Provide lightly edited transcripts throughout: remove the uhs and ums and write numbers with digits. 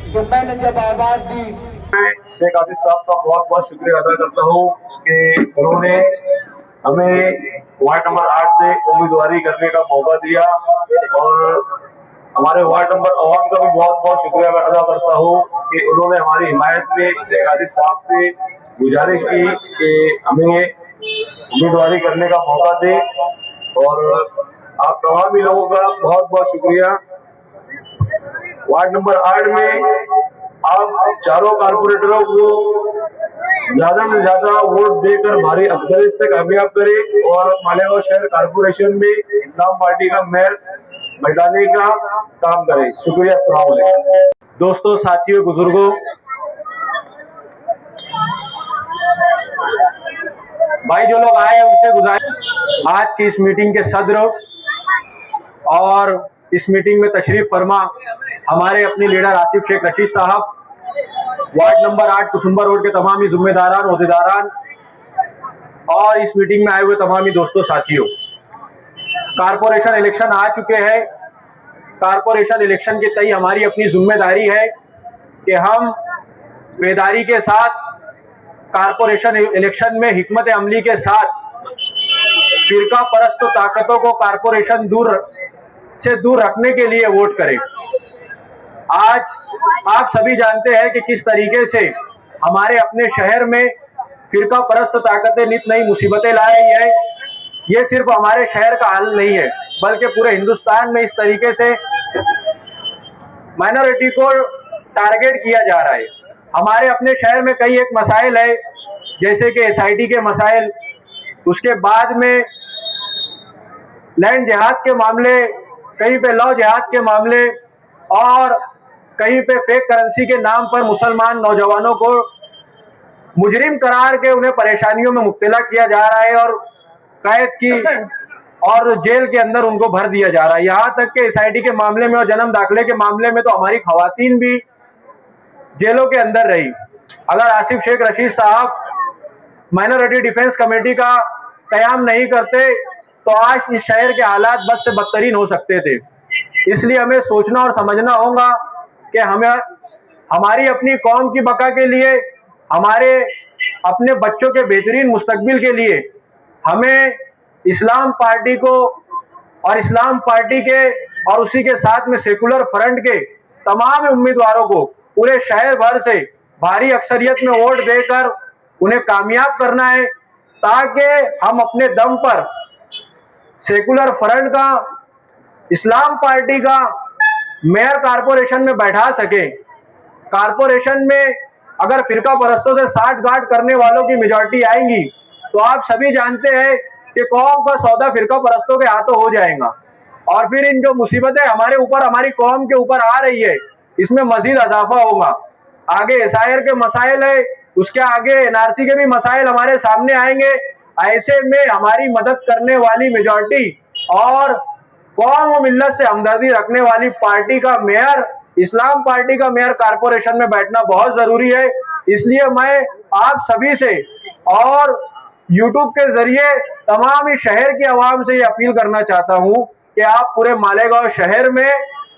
कि मैंने जब आवाज दी। मैं शेख आसिफ साहब का बहुत बहुत शुक्रिया अदा करता हूँ कि उन्होंने हमें वार्ड नंबर 8 से उम्मीदवारी करने का मौका दिया और हमारे वार्ड नंबर आवाम का भी बहुत बहुत शुक्रिया अदा करता हूँ कि उन्होंने हमारी हिमायत में शेख आसिफ साहब से गुजारिश की कि हमें उम्मीदवारी करने का मौका दे। और आप तमाम ही लोगों का बहुत बहुत शुक्रिया। वार्ड नंबर 8 में आप चारों कारपोरेटरों को ज्यादा से ज्यादा वोट देकर भारी अक्सरियत से कामयाब करें और मालेगांव शहर कारपोरेशन में इस्लाम पार्टी का मेयर बैठाने का काम करें। शुक्रिया। अस्सलाम वालेकुम। दोस्तों, साथियों, बुजुर्गों, भाई जो लोग आए उनसे गुजारिश, आज की इस मीटिंग के सदर और इस मीटिंग में तशरीफ फरमा हमारे अपने लीडर आसिफ शेख रशीद साहब, वार्ड नंबर 8 कुसुम्बा रोड के तमामी जिम्मेदारान, ओहदेदारान और इस मीटिंग में आए हुए तमामी दोस्तों, साथियों। कारपोरेशन इलेक्शन आ चुके हैं। कारपोरेशन इलेक्शन के तय हमारी अपनी जिम्मेदारी है कि हम बेदारी के साथ कारपोरेशन इलेक्शन में हिकमत अमली के साथ फिरका परस्त ताकतों को कारपोरेशन से दूर रखने के लिए वोट करें। आज आप सभी जानते हैं कि किस तरीके से हमारे अपने शहर में फिरका परस्त ताकतें नित नई मुसीबतें ला रही है। ये सिर्फ हमारे शहर का हाल नहीं है, बल्कि पूरे हिंदुस्तान में इस तरीके से माइनॉरिटी को टारगेट किया जा रहा है। हमारे अपने शहर में कई एक मसाइल है, जैसे कि एसआईटी के मसाइल, उसके बाद में लैंड जिहाद के मामले, कहीं पे लॉ जिहाद के मामले और कहीं पे फेक करेंसी के नाम पर मुसलमान नौजवानों को मुजरिम करार के उन्हें परेशानियों में मुब्तला किया जा रहा है और कैद की और जेल के अंदर उनको भर दिया जा रहा है। यहाँ तक कि एसआईटी के मामले में और जन्म दाखिले के मामले में तो हमारी खवातीन भी जेलों के अंदर रही। अगर आसिफ शेख रशीद साहब माइनॉरिटी डिफेंस कमेटी का कयाम नहीं करते तो आज इस शहर के हालात बद से बदतरीन हो सकते थे। इसलिए हमें सोचना और समझना होगा कि हमें हमारी अपनी कौम की बका के लिए, हमारे अपने बच्चों के बेहतरीन मुस्तकबिल के लिए हमें इस्लाम पार्टी को और इस्लाम पार्टी के और उसी के साथ में सेकुलर फ्रंट के तमाम उम्मीदवारों को पूरे शहर भर से भारी अक्सरियत में वोट देकर उन्हें कामयाब करना है, ताकि हम अपने दम पर सेकुलर फ्रंट का, इस्लाम पार्टी का मेयर कारपोरेशन में बैठा सके। कारपोरेशन में अगर फिरका परस्तों से साठ गांठ करने वालों की मेजॉरिटी आएंगी तो आप सभी जानते हैं कि कौम का सौदा फिरका परस्तों के हाथों हो जाएगा और फिर इन जो मुसीबतें हमारे ऊपर, हमारी कौम के ऊपर आ रही है, इसमें मजीद इजाफा होगा। आगे एसआईआर के मसाइल है, उसके आगे एनआरसी के भी मसाइल हमारे सामने आएंगे। ऐसे में हमारी मदद करने वाली मेजॉरिटी और कौम और मिल्लत से हमदर्दी रखने वाली पार्टी का मेयर, इस्लाम पार्टी का मेयर कारपोरेशन में बैठना बहुत जरूरी है। इसलिए मैं आप सभी से और यूट्यूब के जरिए तमाम ही शहर की आवाम से ये अपील करना चाहता हूँ कि आप पूरे मालेगांव शहर में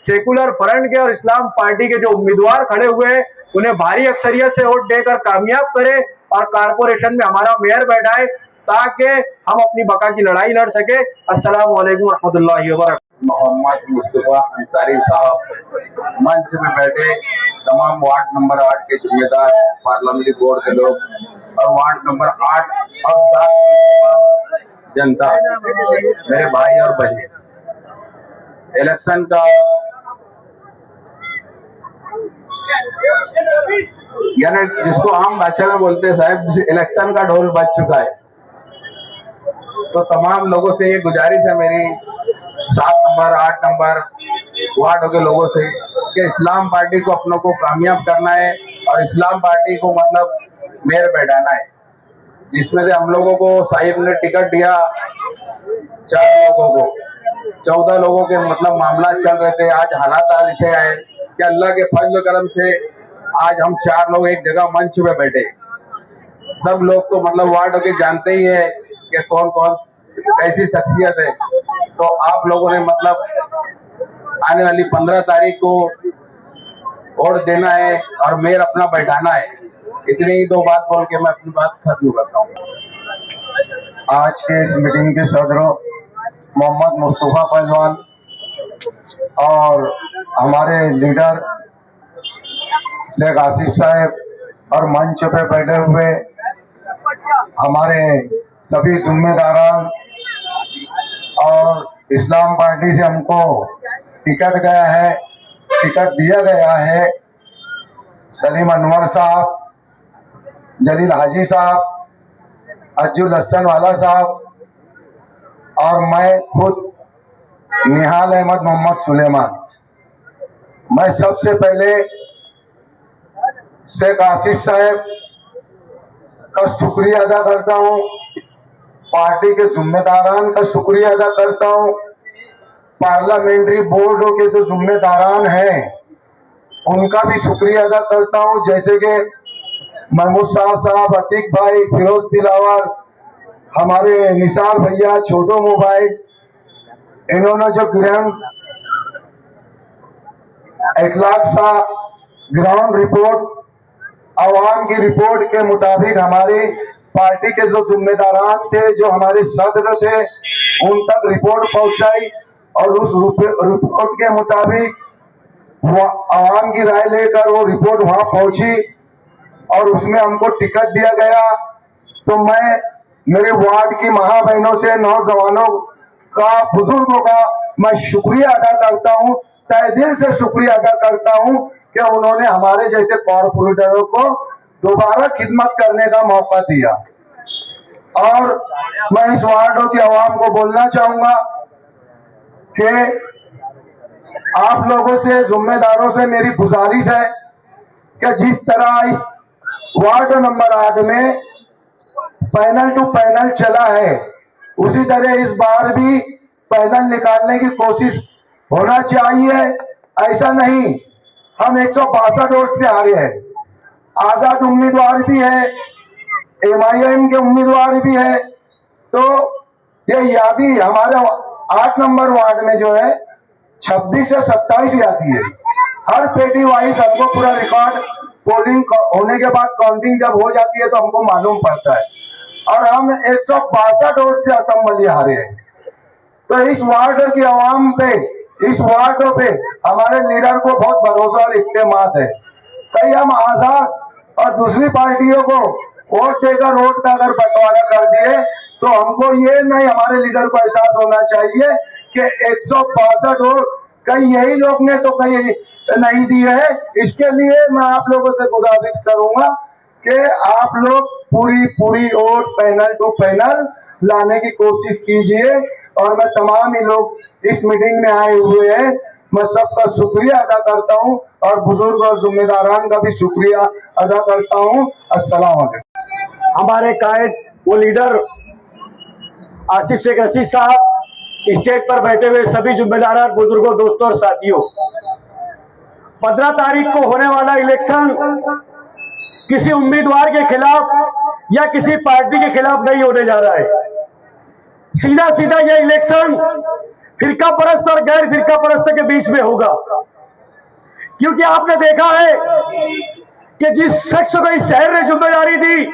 सेकुलर फ्रंट के और इस्लाम पार्टी के जो उम्मीदवार खड़े हुए हैं उन्हें भारी अक्सरियत से वोट देकर कामयाब करें और कारपोरेशन में हमारा मेयर बैठाए, ताकि हम अपनी बका की लड़ाई लड़ सके। अस्सलाम वालेकुम रहमतुल्लाहि व बरकातहू। मोहम्मद मुस्तफा अंसारी साहब, मंच में बैठे तमाम वार्ड नंबर 8 के जिम्मेदार, पार्लियामेंट्री बोर्ड के लोग और वार्ड नंबर 8 और 7 की जनता, मेरे भाई और बहनें, इलेक्शन का यानी जिसको आम भाषा में बोलते हैं साहब, इलेक्शन का ढोल बज चुका है। तो तमाम लोगों से ये गुजारिश है मेरी, 7 नंबर 8 नंबर वार्डों के लोगों से, कि इस्लाम पार्टी को अपनों को कामयाब करना है और इस्लाम पार्टी को मतलब मेयर बैठाना है, जिसमें से हम लोगों को साहिब ने टिकट दिया 4 लोगों को, 14 लोगों के मतलब मामला चल रहे थे। आज हालात ऐसे आए कि अल्लाह के फजल करम से आज हम 4 लोग एक जगह मंच पे बैठे। सब लोग तो मतलब वार्ड के जानते ही है कि कौन कौन कैसी शख्सियत है। तो आप लोगों ने मतलब आने वाली 15 तारीख को वोट देना है और मेयर अपना बैठाना है। इतनी ही 2 बात बोल के मैं अपनी बात खत्म करता हूँ। आज के इस मीटिंग के सदर मोहम्मद मुस्तफा पहलवान और हमारे लीडर शेख आसिफ साहब और मंच पे बैठे हुए हमारे सभी जिम्मेदारान और इस्लाम पार्टी से हमको टिकट दिया गया है सलीम अनवर साहब, जलील हाजी साहब, अज्जुल हसन वाला साहब और मैं खुद निहाल अहमद मोहम्मद सुलेमान। मैं सबसे पहले शेख आसिफ साहब का शुक्रिया अदा करता हूँ, पार्टी के जिम्मेदारान का शुक्रिया अदा करता हूँ, पार्लियामेंट्री बोर्डों के जो जिम्मेदारान हैं उनका भी शुक्रिया अदा करता हूँ, जैसे कि महमूद शाह साहब, अतीक भाई, फिरोज दिलावर, हमारे निसार भैया, छोटो मोबाइल, इन्होंने जो ग्राउंड रिपोर्ट आवाम की रिपोर्ट के मुताबिक हमारी पार्टी के जो जिम्मेदारान थे, जो हमारे सदर थे, उन तक रिपोर्ट पहुंचाई और उस रिपोर्ट के मुताबिक आवाम की राय लेकर वो रिपोर्ट वहां पहुंची और उसमें हमको टिकट दिया गया। तो मैं मेरे वार्ड की माँ बहनों से, नौजवानों का, बुजुर्गों का मैं शुक्रिया अदा करता हूँ, तहे दिल से शुक्रिया अदा करता हूँ कि उन्होंने हमारे जैसे कॉर्पोरेटरों को दोबारा खिदमत करने का मौका दिया। और मैं इस वार्डों की आवाम को बोलना चाहूंगा कि आप लोगों से, जिम्मेदारों से मेरी गुजारिश है कि जिस तरह इस वार्ड नंबर 8 में पैनल टू पैनल चला है, उसी तरह इस बार भी पैनल निकालने की कोशिश होना चाहिए। ऐसा नहीं हम 162 वोट से हारे हैं, आजाद उम्मीदवार भी है, MIM के उम्मीदवार भी है। तो ये यादी हमारे 8 नंबर वार्ड में जो है 26 से 27 यादी है। हर पेटी वाइज हमको पूरा रिकॉर्ड पोलिंग होने के बाद काउंटिंग जब हो जाती है तो हमको मालूम पड़ता है, और हम 162 वोट से असम्बली हारे हैं। तो इस वार्ड की आवाम पे, इस वार्ड पे हमारे लीडर को बहुत भरोसा और इत्तेमाद है। कई हम आजाद और दूसरी पार्टियों को वोट देकर वोट का अगर बंटवारा कर दिए तो हमको ये नहीं, हमारे लीडर को एहसास होना चाहिए कि 162 वोट कई यही लोग ने तो कई नहीं दिए है। इसके लिए मैं आप लोगों से गुजारिश करूंगा कि आप लोग पूरी वोट पैनल टू पैनल लाने की कोशिश कीजिए। और मैं तमाम ही लोग इस मीटिंग में आए हुए हैं, मैं सबका शुक्रिया अदा करता हूं और बुजुर्ग और जिम्मेदारान का भी शुक्रिया अदा करता हूं। अस्सलाम वालेकुम। हमारे कायद वो लीडर आसिफ शेख रशीद साहब, स्टेज पर बैठे हुए सभी जिम्मेदारान, बुजुर्गों, दोस्तों और साथियों, 15 तारीख को होने वाला इलेक्शन किसी उम्मीदवार के खिलाफ या किसी पार्टी के खिलाफ नहीं होने जा रहा है। सीधा सीधा यह इलेक्शन फिरका परस्त और गैर फिरका परस्त के बीच में होगा, क्योंकि आपने देखा है कि जिस शख्स को इस शहर ने जिम्मेदारी दी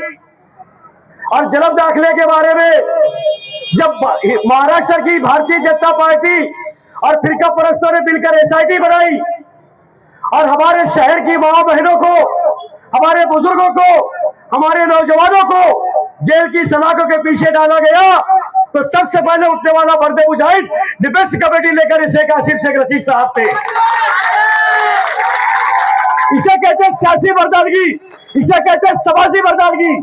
और जन्म दाखिले के बारे में जब महाराष्ट्र की भारतीय जनता पार्टी और फिरका परस्तों ने मिलकर SIT बनाई और हमारे शहर की माँ बहनों को, हमारे बुजुर्गों को, हमारे नौजवानों को जेल की सलाखों के पीछे डाला गया, तो सबसे पहले उठने वाला मर्द मुजाहिद डिफेंस कमेटी लेकर शेख आसिफ शेख रशीद साहब थे। इसे कहते हैं सियासी मर्दानगी, इसे कहते हैं समाजी मर्दानगी।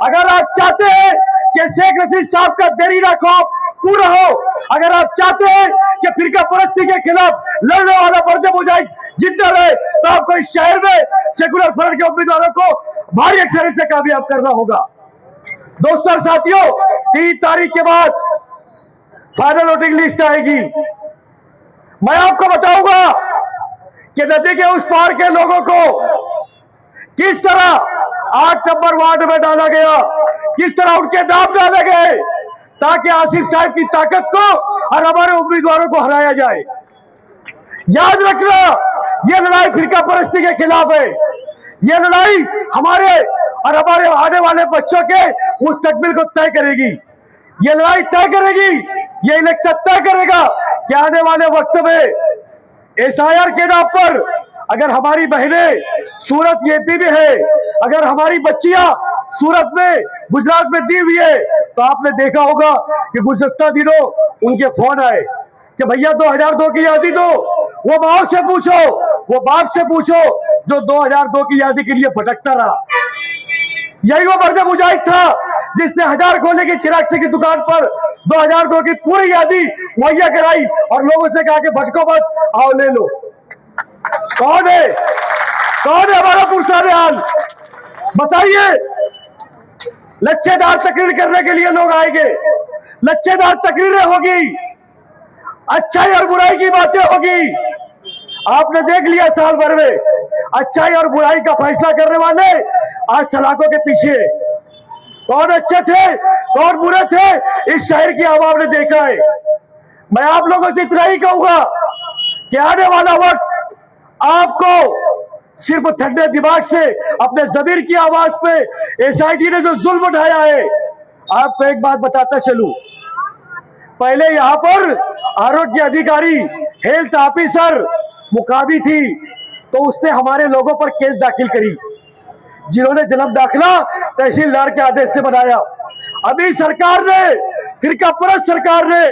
अगर आप चाहते हैं कि शेख रशीद साहब का देरीना खौफ पूरा हो, अगर आप चाहते हैं कि फिरका परस्ती के खिलाफ लड़ने वाला मर्द मुजाहिद जिंदा रहे, तो आपको इस शहर में सेकुलर फ्रंट के उम्मीदवारों को भारी अक्सरियत से कामयाब करना होगा। दोस्तों और साथियों, 3 तारीख के बाद फाइनल वोटिंग लिस्ट आएगी। मैं आपको बताऊंगा कि नदी के उस पार के लोगों को किस तरह 8 नंबर वार्ड में डाला गया, किस तरह उनके नाम डाले गए, ताकि आसिफ साहब की ताकत को और हमारे उम्मीदवारों को हराया जाए। याद रखना ये लड़ाई फिरका परस्ती के खिलाफ है। ये लड़ाई हमारे और हमारे आने वाले बच्चों के मुस्तकबिल को तय करेगी। ये लड़ाई तय करेगी, ये इलेक्शन तय करेगा कि आने वाले वक्त में एसआईआर के नाम पर अगर हमारी बहनें सूरत यूपी में है, अगर हमारी बच्चियां सूरत में गुजरात में दी हुई है, तो आपने देखा होगा कि गुज़श्ता दिनों उनके फोन आए कि भैया 2002 की यादी दो। वो माँ से पूछो, वो बाप से पूछो जो 2002 की यादी के लिए भटकता रहा। यही वो मर्द मुजाहिद था जिसने 1000 खोले की चिराग से की दुकान पर 2002 की पूरी यादी मुहैया कराई और लोगों से कहा कि भटको मत, आओ ले लो। कौन है, कौन है हमारा पुरसाने हाल? बताइए। लच्छेदार तकरीर करने के लिए लोग आएंगे, लच्छेदार तकरीरें होगी, अच्छाई और बुराई की बातें होगी। आपने देख लिया साल भर में अच्छाई और बुराई का फैसला करने वाले आज सलाखों के पीछे। कौन अच्छे थे, कौन बुरे थे, इस शहर की आवाम ने देखा है। मैं आप लोगों से इतना ही कहूंगा कि आने वाला वक्त आपको सिर्फ ठंडे दिमाग से अपने जमीर की आवाज पे एसआईटी ने जो जुल्म उठाया है, आपको एक बात बताता चलूं। पहले यहाँ पर आरोग्य अधिकारी, हेल्थ ऑफिसर मुकामी थी, तो उसने हमारे लोगों पर केस दाखिल करी, जिन्होंने जन्म दाखिला तहसीलदार के आदेश से बनाया। अभी सरकार ने, फिरका परस्त सरकार ने